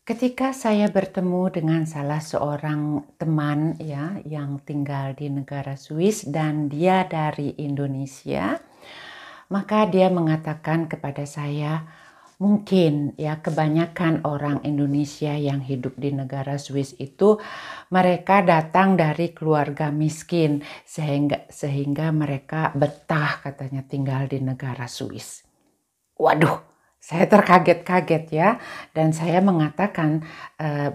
Ketika saya bertemu dengan salah seorang teman ya yang tinggal di negara Swiss dan dia dari Indonesia, maka dia mengatakan kepada saya, mungkin ya kebanyakan orang Indonesia yang hidup di negara Swiss itu mereka datang dari keluarga miskin sehingga mereka betah katanya tinggal di negara Swiss. Waduh, saya terkaget-kaget ya, dan saya mengatakan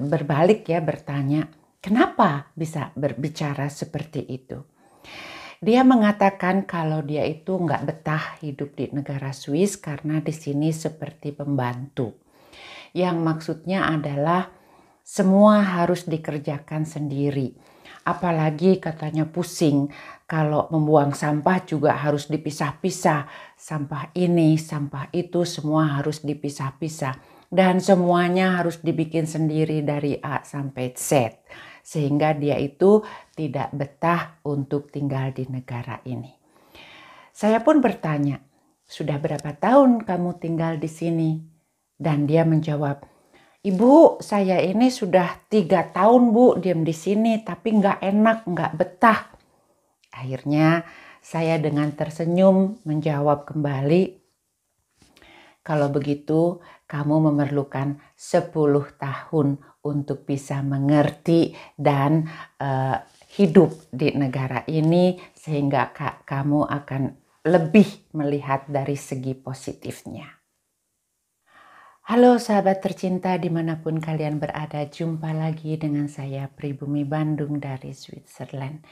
berbalik ya bertanya, kenapa bisa berbicara seperti itu? Dia mengatakan kalau dia itu nggak betah hidup di negara Swiss karena di sini seperti pembantu. Yang maksudnya adalah semua harus dikerjakan sendiri. Apalagi katanya pusing kalau membuang sampah juga harus dipisah-pisah. Sampah ini, sampah itu semua harus dipisah-pisah. Dan semuanya harus dibikin sendiri dari A sampai Z. Sehingga dia itu tidak betah untuk tinggal di negara ini. Saya pun bertanya, sudah berapa tahun kamu tinggal di sini? Dan dia menjawab, Ibu, saya ini sudah 3 tahun Bu diam di sini, tapi nggak enak, nggak betah. Akhirnya saya dengan tersenyum menjawab kembali, kalau begitu kamu memerlukan 10 tahun untuk bisa mengerti dan hidup di negara ini sehingga kamu akan lebih melihat dari segi positifnya. Halo sahabat tercinta dimanapun kalian berada, jumpa lagi dengan saya Pribumi Bandung dari Switzerland.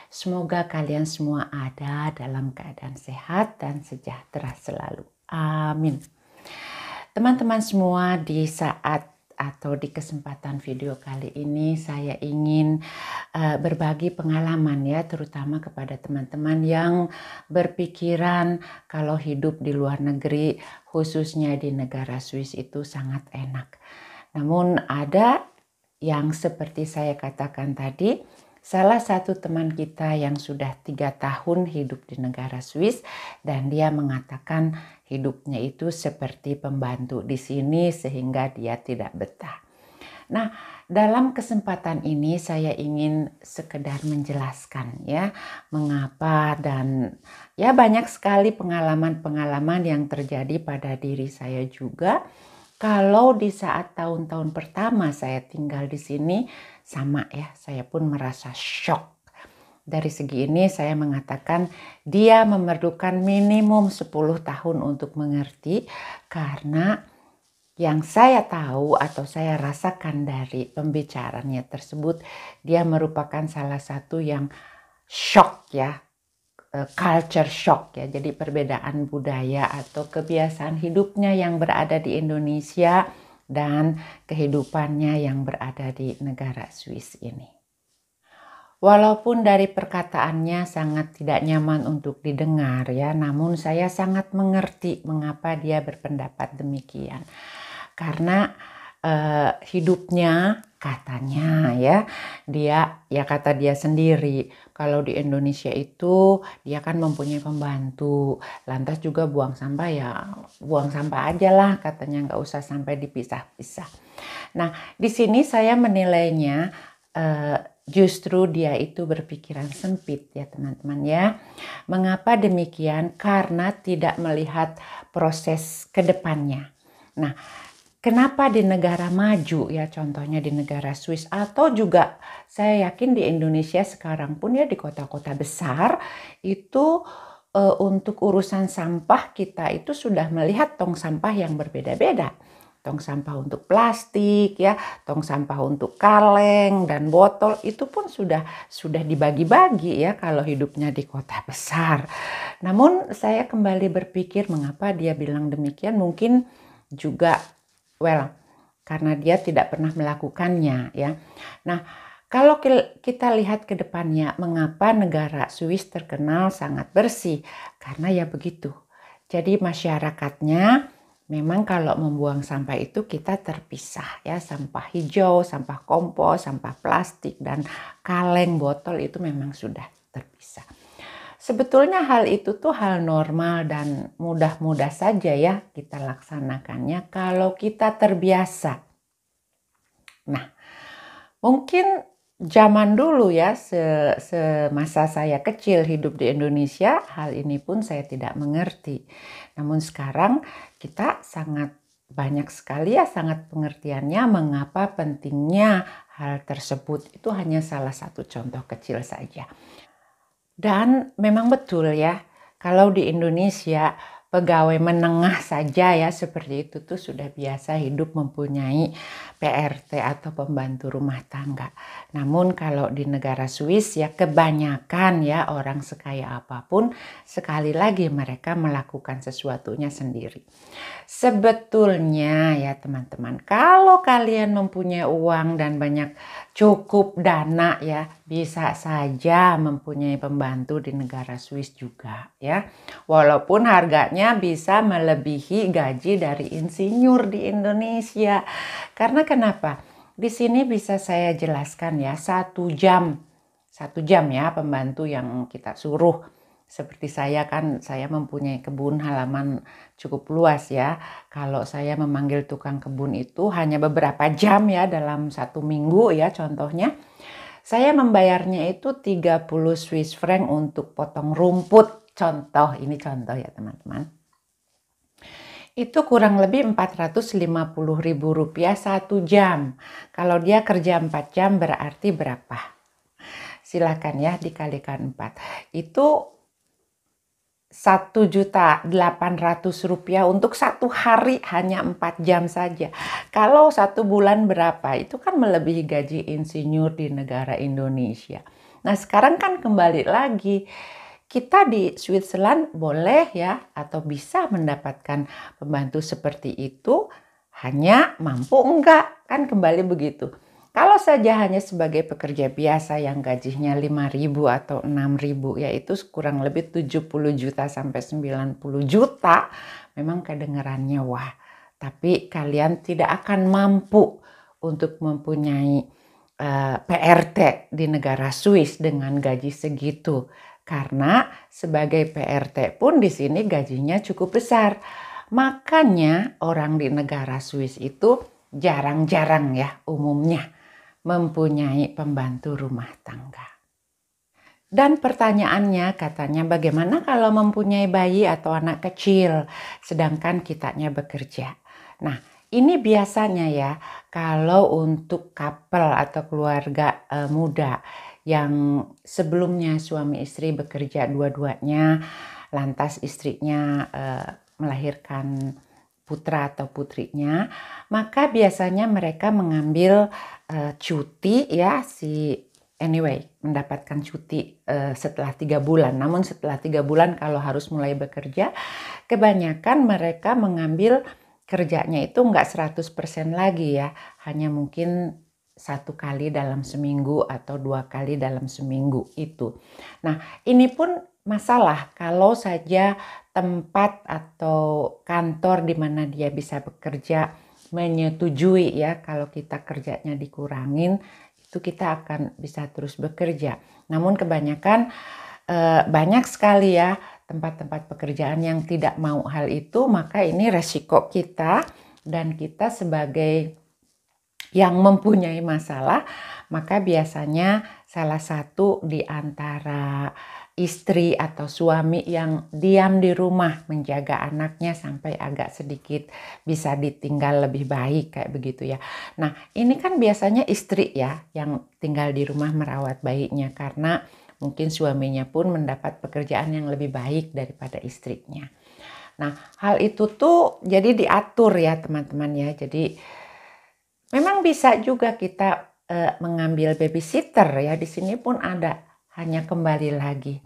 Semoga kalian semua ada dalam keadaan sehat dan sejahtera selalu. Amin. Teman-teman semua, di saat atau di kesempatan video kali ini saya ingin berbagi pengalaman ya, terutama kepada teman-teman yang berpikiran kalau hidup di luar negeri, khususnya di negara Swiss itu sangat enak. Namun ada yang seperti saya katakan tadi, salah satu teman kita yang sudah 3 tahun hidup di negara Swiss dan dia mengatakan hidupnya itu seperti pembantu di sini sehingga dia tidak betah. Nah, dalam kesempatan ini saya ingin sekedar menjelaskan ya mengapa dan ya banyak sekali pengalaman-pengalaman yang terjadi pada diri saya juga. Kalau di saat tahun-tahun pertama saya tinggal di sini, sama ya, saya pun merasa shock. Dari segi ini saya mengatakan dia memerlukan minimum 10 tahun untuk mengerti, karena yang saya tahu atau saya rasakan dari pembicaranya tersebut, dia merupakan salah satu yang shock ya, culture shock ya, jadi perbedaan budaya atau kebiasaan hidupnya yang berada di Indonesia dan kehidupannya yang berada di negara Swiss ini. Walaupun dari perkataannya sangat tidak nyaman untuk didengar ya, namun saya sangat mengerti mengapa dia berpendapat demikian. Karena hidupnya katanya ya, kata dia sendiri, kalau di Indonesia itu dia kan mempunyai pembantu, lantas juga buang sampah ya buang sampah aja lah katanya, nggak usah sampai dipisah-pisah. Nah, di sini saya menilainya justru dia itu berpikiran sempit ya teman-teman ya. Mengapa demikian? Karena tidak melihat proses ke depannya. Nah, kenapa di negara maju ya, contohnya di negara Swiss atau juga saya yakin di Indonesia sekarang pun ya di kota-kota besar itu untuk urusan sampah kita itu sudah melihat tong sampah yang berbeda-beda. Tong sampah untuk plastik ya, tong sampah untuk kaleng dan botol itu pun sudah dibagi-bagi ya kalau hidupnya di kota besar. Namun saya kembali berpikir mengapa dia bilang demikian, mungkin juga karena dia tidak pernah melakukannya ya. Nah, kalau kita lihat ke depannya, mengapa negara Swiss terkenal sangat bersih? Karena ya begitu. Jadi masyarakatnya memang kalau membuang sampah itu kita terpisah ya, sampah hijau, sampah kompos, sampah plastik dan kaleng botol itu memang sudah terpisah. Sebetulnya hal itu tuh hal normal dan mudah-mudah saja ya kita laksanakannya kalau kita terbiasa. Nah, mungkin zaman dulu ya, semasa saya kecil hidup di Indonesia, hal ini pun saya tidak mengerti. Namun sekarang kita sangat banyak sekali ya, sangat pengertiannya mengapa pentingnya hal tersebut. Itu hanya salah satu contoh kecil saja. Dan memang betul ya, kalau di Indonesia pegawai menengah saja ya seperti itu tuh sudah biasa hidup mempunyai PRT atau pembantu rumah tangga. Namun kalau di negara Swiss ya kebanyakan ya orang sekaya apapun sekali lagi mereka melakukan sesuatunya sendiri. Sebetulnya ya teman-teman, kalau kalian mempunyai uang dan banyak cukup dana ya, bisa saja mempunyai pembantu di negara Swiss juga ya. Walaupun harganya bisa melebihi gaji dari insinyur di Indonesia. Karena kenapa? Di sini bisa saya jelaskan ya, satu jam ya pembantu yang kita suruh. Seperti saya kan, saya mempunyai kebun halaman cukup luas ya. Kalau saya memanggil tukang kebun itu hanya beberapa jam ya dalam 1 minggu ya contohnya. Saya membayarnya itu 30 Swiss franc untuk potong rumput. Contoh, ini contoh ya teman-teman. Itu kurang lebih 450.000 rupiah 1 jam. Kalau dia kerja 4 jam berarti berapa? Silakan ya dikalikan 4. Itu 1.800.000 rupiah untuk 1 hari hanya 4 jam saja. Kalau 1 bulan berapa? Itu kan melebihi gaji insinyur di negara Indonesia. Nah sekarang kan kembali lagi. Kita di Switzerland boleh ya atau bisa mendapatkan pembantu seperti itu. Hanya mampu enggak? Kan kembali begitu. Kalau saja hanya sebagai pekerja biasa yang gajinya 5.000 atau 6.000 yaitu kurang lebih 70 juta sampai 90 juta memang kedengarannya wah. Tapi kalian tidak akan mampu untuk mempunyai PRT di negara Swiss dengan gaji segitu. Karena sebagai PRT pun di sini gajinya cukup besar. Makanya orang di negara Swiss itu jarang-jarang ya umumnya mempunyai pembantu rumah tangga. Dan pertanyaannya katanya bagaimana kalau mempunyai bayi atau anak kecil sedangkan kitanya bekerja. Nah ini biasanya ya kalau untuk couple atau keluarga muda yang sebelumnya suami istri bekerja dua-duanya lantas istrinya melahirkan putra atau putrinya, maka biasanya mereka mengambil cuti ya mendapatkan cuti setelah 3 bulan. Namun setelah 3 bulan kalau harus mulai bekerja, kebanyakan mereka mengambil kerjanya itu enggak 100% lagi ya, hanya mungkin 1 kali dalam seminggu atau 2 kali dalam seminggu itu. Nah ini pun masalah kalau saja tempat atau kantor di mana dia bisa bekerja menyetujui ya kalau kita kerjanya dikurangin itu kita akan bisa terus bekerja. Namun kebanyakan banyak sekali ya tempat-tempat pekerjaan yang tidak mau hal itu, maka ini resiko kita dan kita sebagai yang mempunyai masalah, maka biasanya salah satu di antara istri atau suami yang diam di rumah menjaga anaknya sampai agak sedikit bisa ditinggal lebih baik kayak begitu ya. Nah ini kan biasanya istri ya yang tinggal di rumah merawat bayinya karena mungkin suaminya pun mendapat pekerjaan yang lebih baik daripada istrinya. Nah hal itu tuh jadi diatur ya teman-teman ya. Jadi memang bisa juga kita mengambil babysitter ya, di sini pun ada. Hanya kembali lagi,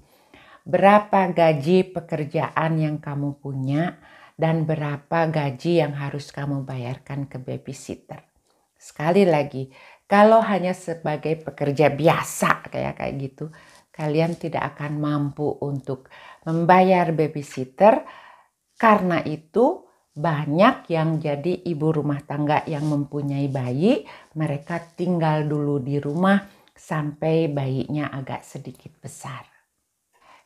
berapa gaji pekerjaan yang kamu punya dan berapa gaji yang harus kamu bayarkan ke babysitter. Sekali lagi, kalau hanya sebagai pekerja biasa kayak gitu, kalian tidak akan mampu untuk membayar babysitter. Karena itu banyak yang jadi ibu rumah tangga yang mempunyai bayi, mereka tinggal dulu di rumah sampai bayinya agak sedikit besar.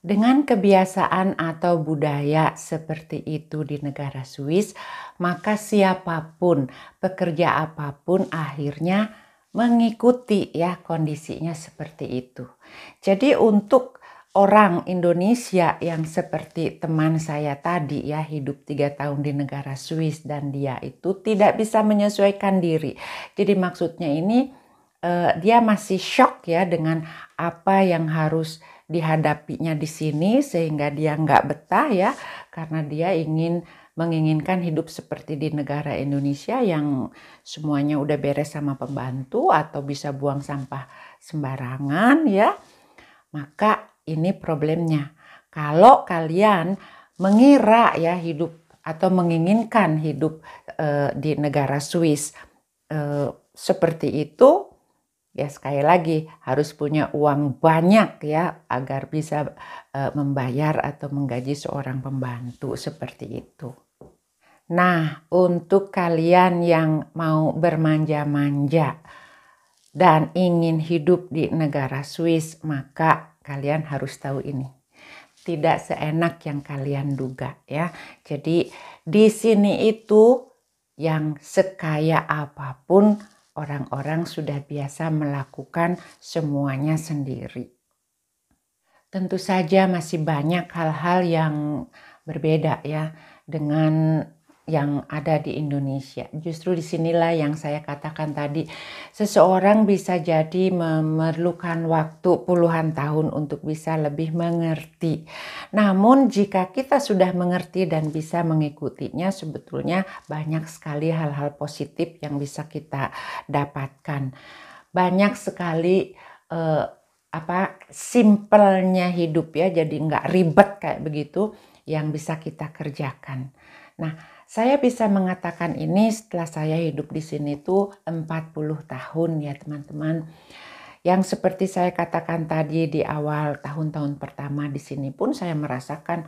Dengan kebiasaan atau budaya seperti itu di negara Swiss, maka siapapun, pekerja apapun akhirnya mengikuti ya kondisinya seperti itu. Jadi untuk orang Indonesia yang seperti teman saya tadi ya, hidup 3 tahun di negara Swiss dan dia itu tidak bisa menyesuaikan diri. Jadi maksudnya ini dia masih shock ya dengan apa yang harus dihadapinya di sini, sehingga dia nggak betah ya, karena dia menginginkan hidup seperti di negara Indonesia yang semuanya udah beres sama pembantu atau bisa buang sampah sembarangan ya. Maka ini problemnya. Kalau kalian mengira ya hidup atau menginginkan hidup di negara Swiss seperti itu, ya sekali lagi harus punya uang banyak ya agar bisa membayar atau menggaji seorang pembantu seperti itu. Nah, untuk kalian yang mau bermanja-manja dan ingin hidup di negara Swiss, maka kalian harus tahu ini. Tidak seenak yang kalian duga ya. Jadi di sini itu yang sekaya apapun orang-orang sudah biasa melakukan semuanya sendiri. Tentu saja masih banyak hal-hal yang berbeda ya dengan yang ada di Indonesia. Justru disinilah yang saya katakan tadi, seseorang bisa jadi memerlukan waktu puluhan tahun untuk bisa lebih mengerti. Namun jika kita sudah mengerti dan bisa mengikutinya, sebetulnya banyak sekali hal-hal positif yang bisa kita dapatkan. Banyak sekali simpelnya hidup ya, jadi nggak ribet kayak begitu yang bisa kita kerjakan. Nah, saya bisa mengatakan ini setelah saya hidup di sini tuh 40 tahun ya teman-teman. Yang seperti saya katakan tadi di awal tahun-tahun pertama di sini pun saya merasakan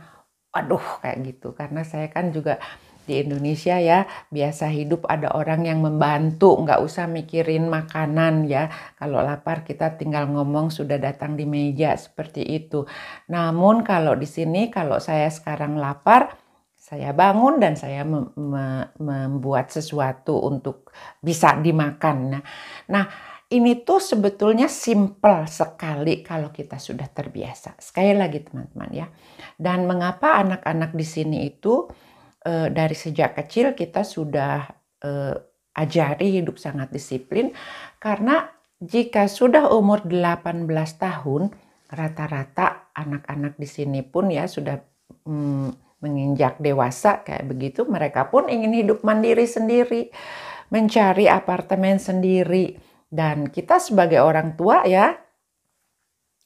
aduh kayak gitu. Karena saya kan juga di Indonesia ya biasa hidup ada orang yang membantu, nggak usah mikirin makanan ya. Kalau lapar kita tinggal ngomong sudah datang di meja seperti itu. Namun kalau di sini kalau saya sekarang lapar, saya bangun dan saya membuat sesuatu untuk bisa dimakan. Nah, ini tuh sebetulnya simple sekali kalau kita sudah terbiasa. Sekali lagi teman-teman ya. Dan mengapa anak-anak di sini itu dari sejak kecil kita sudah ajari hidup sangat disiplin. Karena jika sudah umur 18 tahun, rata-rata anak-anak di sini pun ya sudah menginjak dewasa kayak begitu, mereka pun ingin hidup mandiri sendiri, mencari apartemen sendiri. Dan kita sebagai orang tua ya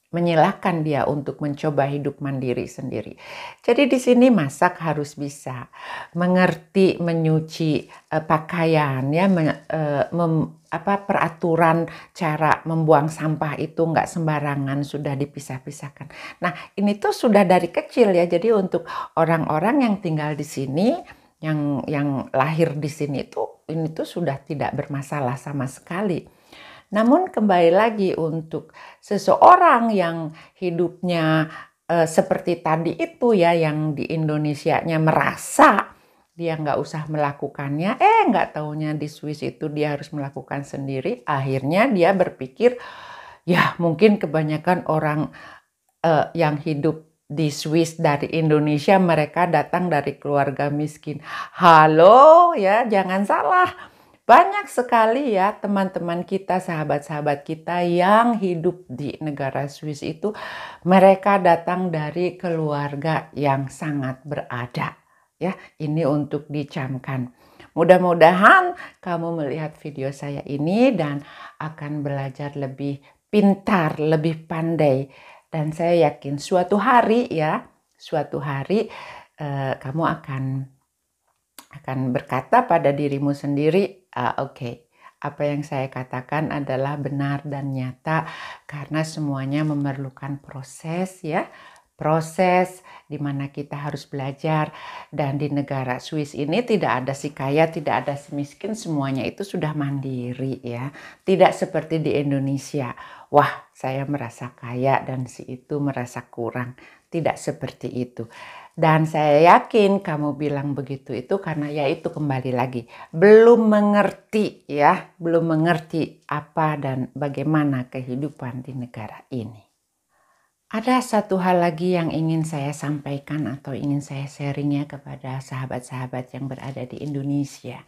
menyilahkan dia untuk mencoba hidup mandiri sendiri. Jadi di sini masak harus bisa, mengerti menyuci pakaian ya, peraturan cara membuang sampah itu nggak sembarangan, sudah dipisah-pisahkan. Nah, ini tuh sudah dari kecil ya. Jadi untuk orang-orang yang tinggal di sini, yang lahir di sini tuh ini tuh sudah tidak bermasalah sama sekali. Namun kembali lagi untuk seseorang yang hidupnya seperti tadi itu ya, yang di Indonesianya merasa dia nggak usah melakukannya, nggak taunya di Swiss itu dia harus melakukan sendiri. Akhirnya dia berpikir, ya mungkin kebanyakan orang yang hidup di Swiss dari Indonesia, mereka datang dari keluarga miskin. Halo ya, jangan salah. Banyak sekali ya teman-teman kita, sahabat-sahabat kita yang hidup di negara Swiss itu, mereka datang dari keluarga yang sangat berada. Ya, ini untuk dicamkan. Mudah-mudahan kamu melihat video saya ini dan akan belajar lebih pintar, lebih pandai. Dan saya yakin suatu hari kamu akan berkata pada dirimu sendiri, oke, apa yang saya katakan adalah benar dan nyata karena semuanya memerlukan proses ya. Proses di mana kita harus belajar, dan di negara Swiss ini tidak ada si kaya, tidak ada si miskin, semuanya itu sudah mandiri ya. Tidak seperti di Indonesia. Wah, saya merasa kaya dan si itu merasa kurang. tidak seperti itu. Dan saya yakin kamu bilang begitu itu karena ya itu kembali lagi belum mengerti ya, belum mengerti apa dan bagaimana kehidupan di negara ini. Ada satu hal lagi yang ingin saya sampaikan atau ingin saya sharing ya kepada sahabat-sahabat yang berada di Indonesia.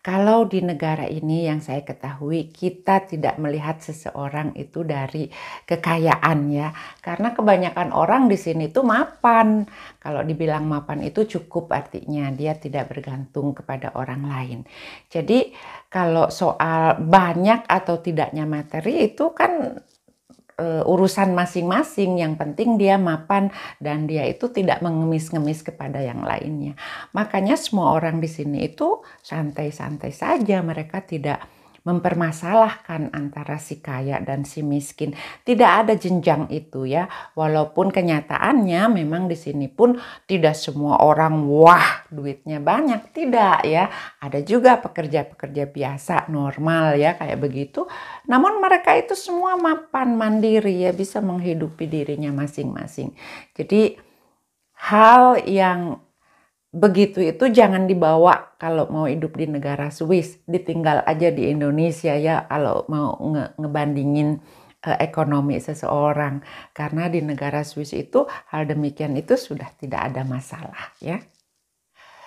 Kalau di negara ini yang saya ketahui kita tidak melihat seseorang itu dari kekayaan ya. Karena kebanyakan orang di sini tuh mapan. Kalau dibilang mapan itu cukup artinya dia tidak bergantung kepada orang lain. Jadi kalau soal banyak atau tidaknya materi itu kan urusan masing-masing, yang penting dia mapan dan dia itu tidak mengemis-ngemis kepada yang lainnya. Makanya semua orang di sini itu santai-santai saja, mereka tidak mempermasalahkan antara si kaya dan si miskin. Tidak ada jenjang itu ya. Walaupun kenyataannya memang di sini pun tidak semua orang wah duitnya banyak, tidak ya. Ada juga pekerja-pekerja biasa normal ya kayak begitu. Namun mereka itu semua mapan, mandiri ya, bisa menghidupi dirinya masing-masing. Jadi hal yang begitu itu jangan dibawa kalau mau hidup di negara Swiss, ditinggal aja di Indonesia ya kalau mau ngebandingin ekonomi seseorang. Karena di negara Swiss itu hal demikian itu sudah tidak ada masalah ya.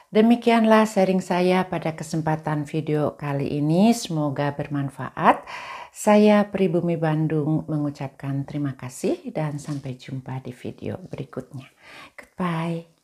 Demikianlah sharing saya pada kesempatan video kali ini, semoga bermanfaat. Saya Pribumi Bandung mengucapkan terima kasih dan sampai jumpa di video berikutnya. Goodbye.